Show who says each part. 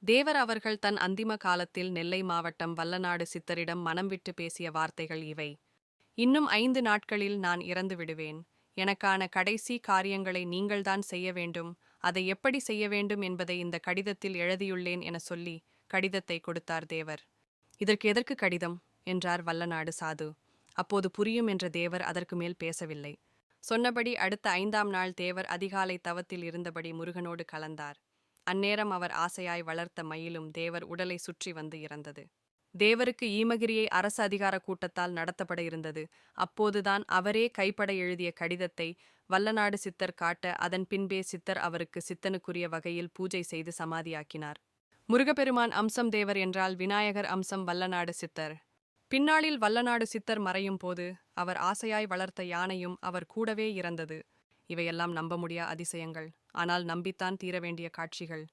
Speaker 1: தேவர் அவர்கள் தன் அந்திம காலத்தில் நெல்லை மாவட்டம் வல்லநாடு சித்தரிடம் மனம் விட்டு பேசிய வார்த்தைகள் இவை. இன்னும் 5 நாட்களில் நான் இறந்து விடுவேன். எனக்கான கடைசி காரியங்களை நீங்கள்தான் செய்ய வேண்டும். அதை எப்படி செய்ய வேண்டும் என்பதை இந்த கடிதத்தில் எழுதியுள்ளேன் என சொல்லி கடிதத்தை கொடுத்தார் தேவர். இதற்கு எதற்கு கடிதம் என்றார் வல்லநாடு சாது. அப்போது புரியும் என்ற தேவர் அதற்கு மேல் பேசவில்லை. சொன்னபடி அடுத்த 5ஆம் நாள் தேவர் அதிகாலை தவத்தில் இருந்தபடி முருகனோடு கலந்தார். அந்நேரம் அவர் ஆசையாய் வளர்த்த மயிலும் தேவர் உடலை சுற்றி வந்து இறந்தது. தேவருக்கு ஈமகிரியை அரசு அதிகார கூட்டத்தால் நடத்தப்பட இருந்தது. அப்போதுதான் அவரே கைப்பட எழுதிய கடிதத்தை வல்லநாடு சித்தர் காட்ட, அதன் பின்பே சித்தர் அவருக்கு சித்தனுக்குரிய வகையில் பூஜை செய்து சமாதியாக்கினார். முருகப்பெருமான் அம்சம் தேவர் என்றால் விநாயகர் அம்சம் வல்லநாடு சித்தர். பின்னாளில் வல்லநாடு சித்தர் மறையும் போது அவர் ஆசையாய் வளர்த்த யானையும் அவர் கூடவே இறந்தது. இவையெல்லாம் நம்ப முடியா அதிசயங்கள். ஆனால் நம்பித்தான் தீர வேண்டிய காட்சிகள்.